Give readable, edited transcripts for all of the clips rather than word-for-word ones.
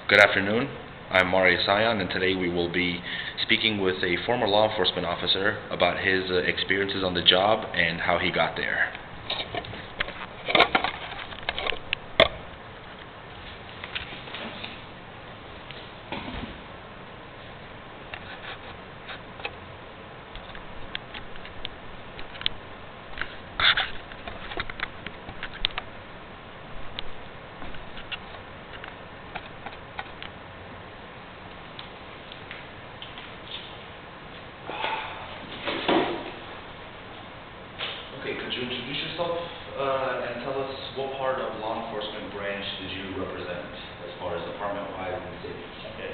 Good afternoon. I'm Mari Sion, and today we will be speaking with a former law enforcement officer about his experiences on the job and how he got there. Okay, could you introduce yourself and tell us what part of law enforcement branch did you represent as far as department-wise in the city? Okay.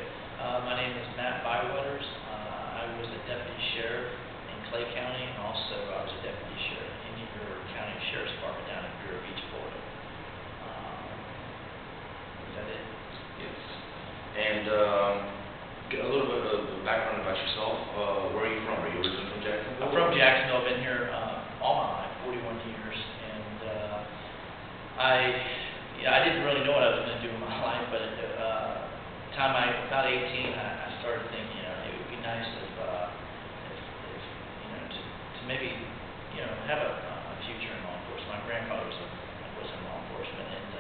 My name is Bywaters. I was a deputy sheriff in Clay County, and also I was a deputy sheriff in your county sheriff's department down in Vero Beach, Florida. Is that it? Yes. And get a little bit of background about yourself. Where are you from? Are you originally from Jacksonville? I'm from Jacksonville. I've been here all my life, 41 years, and I didn't really know what I was going to do in my life, but time about 18, I started thinking, it would be nice if to maybe, have a future in law enforcement. My grandfather was in law enforcement, and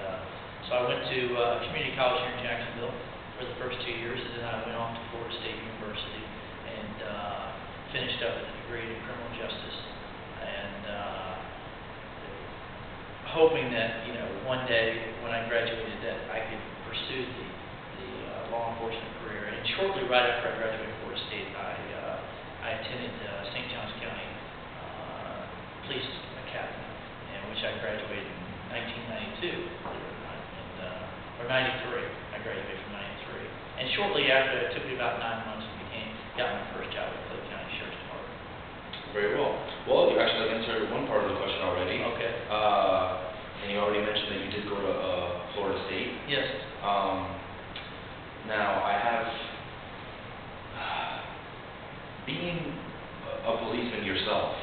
so I went to community college here in Jacksonville for the first 2 years, and then I went on to Florida State University and finished up with a degree in criminal justice, and hoping that, one day when I graduated that I could pursue the law enforcement career. And shortly right after I graduated from Florida State, I attended St. Johns County Police Academy, which I graduated in 1992, believe it or not, or 93. I graduated from 93. And shortly after, it took me about 9 months and got my first job at Clay County Sheriff's Department. Very well. Well, you actually answered one part of the question already. Okay. And you already mentioned that you did go to Florida State. Yes. Now, I have, being a policeman yourself,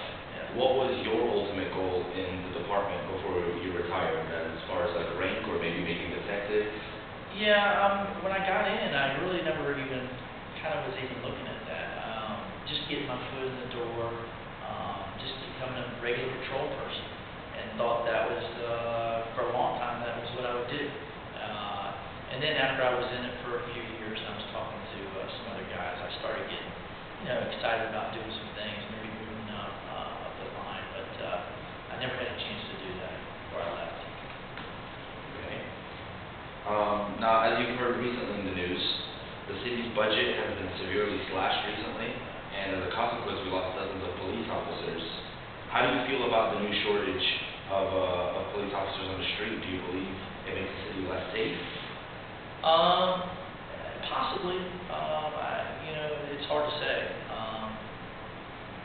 what was your ultimate goal in the department before you retired, as far as like rank or maybe making detective? Yeah, when I got in, I really never even was even looking at that. Just getting my foot in the door, just becoming a regular patrol person, and thought that was, for a long time, that was what I would do. And then after I was in it for a few years, and I was talking to some other guys, I started getting, excited about doing some things, maybe moving up the line, but I never had a chance to do that before I left. Okay. Now, as you've heard recently in the news, the city's budget has been severely slashed recently, and as a consequence, we lost dozens of police officers. How do you feel about the new shortage of police officers on the street? Do you believe it makes the city less safe? Possibly. It's hard to say.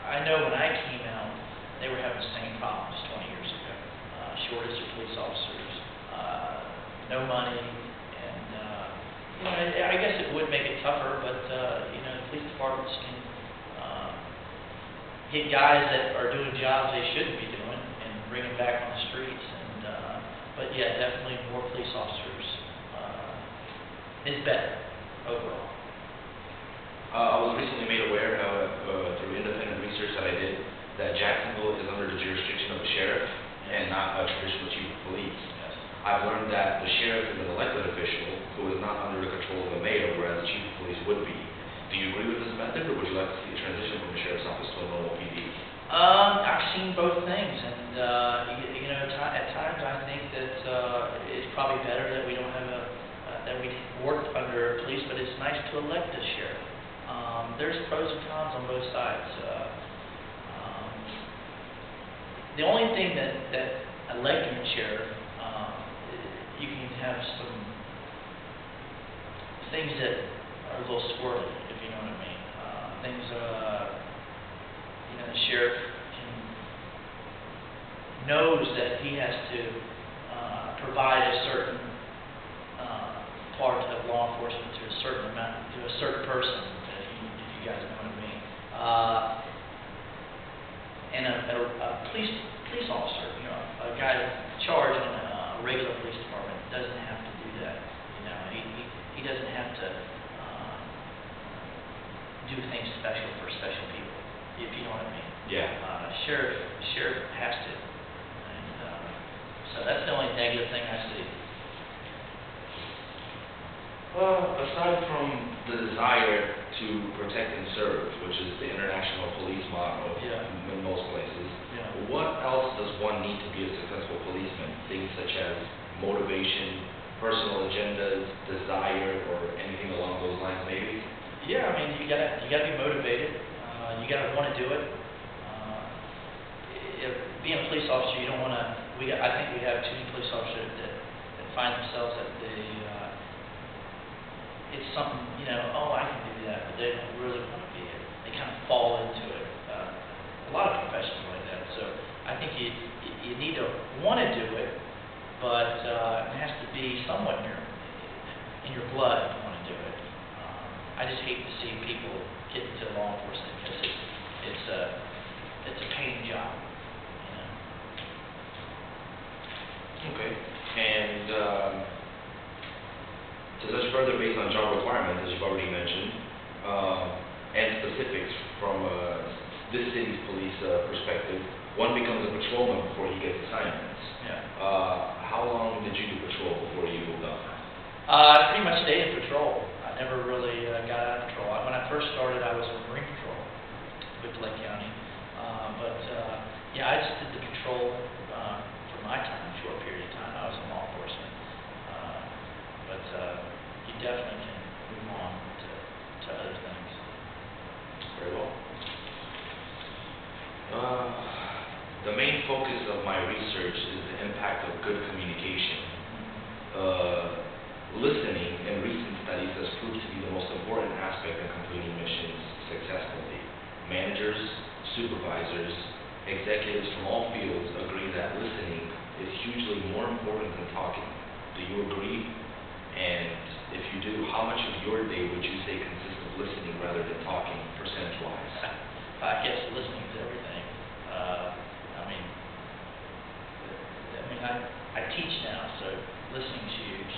I know when I came out, they were having the same problems 20 years ago. Shortage of police officers, no money, and I guess it would make it tougher, but the police departments can get guys that are doing jobs they shouldn't be doing and bring them back on the streets. But yeah, definitely more police officers is better overall. I was recently made aware through independent research that I did that Jacksonville is under the jurisdiction of a sheriff and not a traditional chief of police. Yes. I've learned that the sheriff is an elected official who is not under the control of the mayor, whereas the chief of police would be. Do you agree with this method, or would you like to see a transition from the sheriff's office to a normal PD? I've seen both things, and at times I think that it's probably better that we don't have that we work under police, but it's nice to elect a sheriff. There's pros and cons on both sides. The only thing that electing a sheriff, you can have some things that are a little squirrely, if you know what I mean. The sheriff knows that he has to provide a certain part of law enforcement to a certain amount, to a certain person, if you guys know what I mean. And a police officer, a guy charged in a regular police department doesn't have to do that. He doesn't have sheriff has to. And so that's the only negative thing I see. Aside from the desire to protect and serve, which is the international police motto Yeah. in most places, Yeah. what else does one need to be a successful policeman? Things such as motivation, personal agendas, desire, or anything along those lines, maybe? Yeah, I mean, you gotta be motivated. You gotta want to do it. Being a police officer, you don't want to. I think we have too many police officers that find themselves that it's something, oh, I can do that, but they don't really want to be it. They kind of fall into it. A lot of professions are like that. So I think you need to want to do it, but it has to be somewhat in your blood to want to do it. I just hate to see people get into law enforcement because it's a paying job. Okay. And to touch further based on job requirements, as you've already mentioned, and specifics from this city's police perspective, one becomes a patrolman before he gets assignments. Yeah. How long did you do patrol before you moved up? I pretty much stayed in patrol. I never really got out of patrol. When I first started, I was in Marine Patrol with Lake County. Yeah, I just did the patrol for my time, a short period of time. I was in law enforcement. But you definitely can move on to other things. Very well. The main focus of my research is the impact of good communication. Listening in recent studies has proved to be the most important aspect in completing missions successfully. Managers, supervisors, executives from all fields agree that listening is hugely more important than talking. Do you agree? And if you do, how much of your day would you say consists of listening rather than talking, percentage-wise? I guess listening is everything. I teach now, so listening's huge.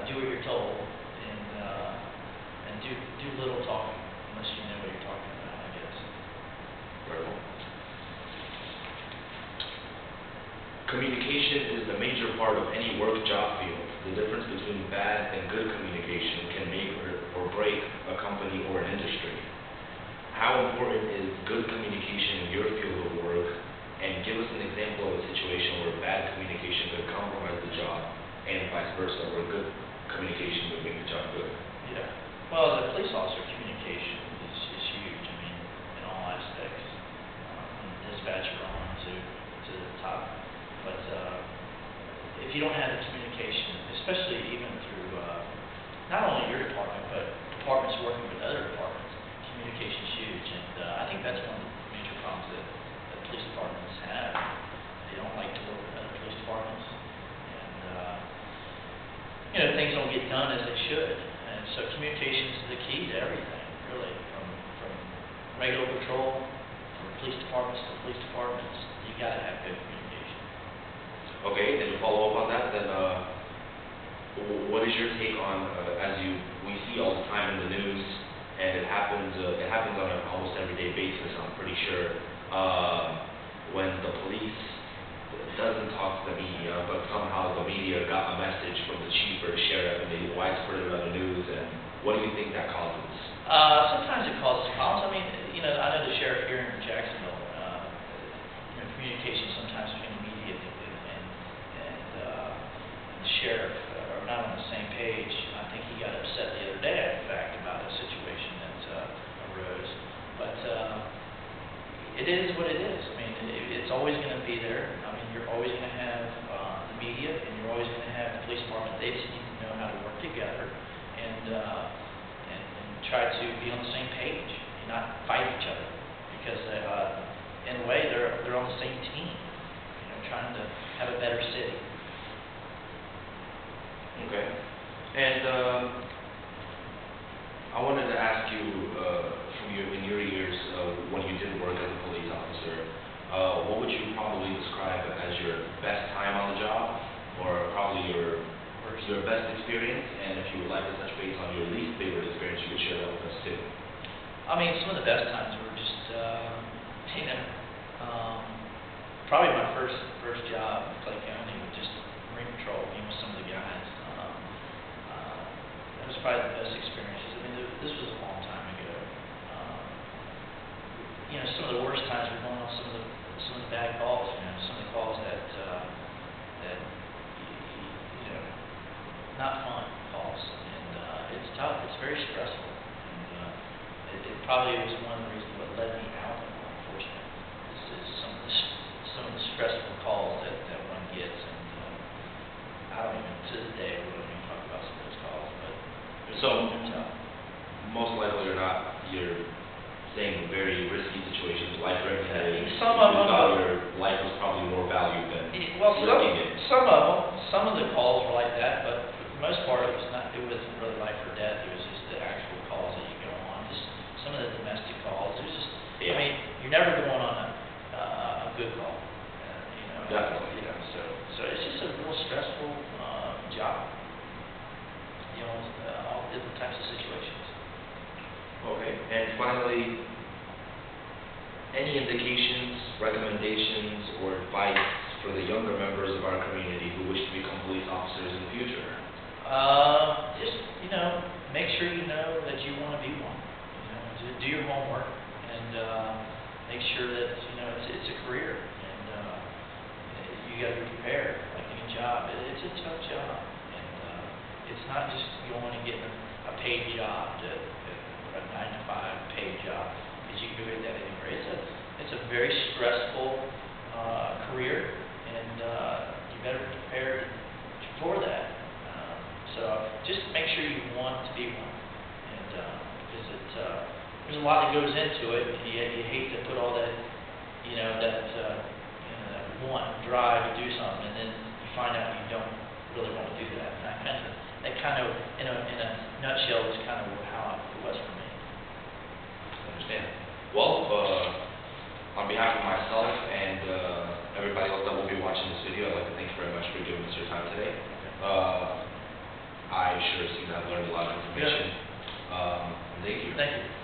Do what you're told, and do little talking, unless you know what you're talking about, I guess. Very well. Communication is the major part of any work job field. The difference between bad and good communication can make or break a company or an industry. How important is good communication in your field of work? And give us an example of a situation where bad communication could compromise the job, and vice versa, where good communication would make the job good. Yeah. Well, as a police officer, communication is huge. I mean, in all aspects, from the dispatcher on to the top. But if you don't have the communication, especially even through not only your department, but departments working with other departments, communication is huge. And I think that's one of the major problems that police departments have. They don't like to work with other police departments. And, things don't get done as they should. And so communication is the key to everything, really, from regular patrol, from police departments to police departments. You got to have good communication. Okay, and to follow up on that, then what is your take on, we see all the time in the news, and it happens on an almost everyday basis, I'm pretty sure, when the police doesn't talk to the media, but somehow the media got a message from the chief or the sheriff, and they widespread it on the news, and what do you think that causes? Sometimes it causes problems. I mean, I know the sheriff here in Jacksonville, communication sometimes between the media and the sheriff are not on the same page. I think he got upset the other day, in fact, about a situation that arose. But it is what it is. I mean, it's always going to be there. I mean, you're always going to have the media, and you're always going to have the police department. They just need to know how to work together and try to be on the same page and not fight each other. Because in a way, they're on the same team, trying to have a better city. Okay. And I wanted to ask you, in your years when you did work as a police officer, what would you probably describe as your best time on the job, or probably your best experience? And if you would like to touch base on your least favorite experience, you could share that with us too. I mean, some of the best times were just, probably my first job in Clay County with just Marine Patrol, with some of the guys. That was probably the best experiences. I mean, this was a long time ago. Some of the worst times were going on some of the bad calls. Some of the calls that not fun calls, and it's tough. It's very stressful, and it probably was one of the reasons what led me out of law enforcement. Is some of the stressful calls that one gets, and I don't even to this day we don't even talk about some of those calls, but So, they're tough. most likely or not, you're saying very risky situations, life-threatening. Some of them. You thought your life was probably more valued than Well, risking it. some of them, some of the calls were like that, but for the most part, it wasn't really life or death. It was just the actual calls that you go on. Just some of the domestic calls. It was just, Yeah. I mean, you're never going on a good call. Definitely. So it's just a real stressful job. All different types of situations. Okay, and finally, any indications, recommendations, or advice for the younger members of our community who wish to become police officers in the future? Just, make sure you know that you want to be one. Do your homework and make sure that, it's a career, and you got to be prepared. Like any job, it's a tough job, and it's not just going and getting a paid job, a 9-to-5 paid job, because you can do that anywhere. It's a very stressful career, and you better be prepared for that. So just make sure you want to be one, and because there's a lot that goes into it, and you hate to put all that, that want and drive to do something, and then you find out you don't really want to do that. And that kind of, in a nutshell, is kind of how it was for me. I understand. Well, on behalf of myself and everybody else that will be watching this video, I'd like to thank you very much for giving us your time today. I sure seem to have learned a lot of information. Thank you. Thank you.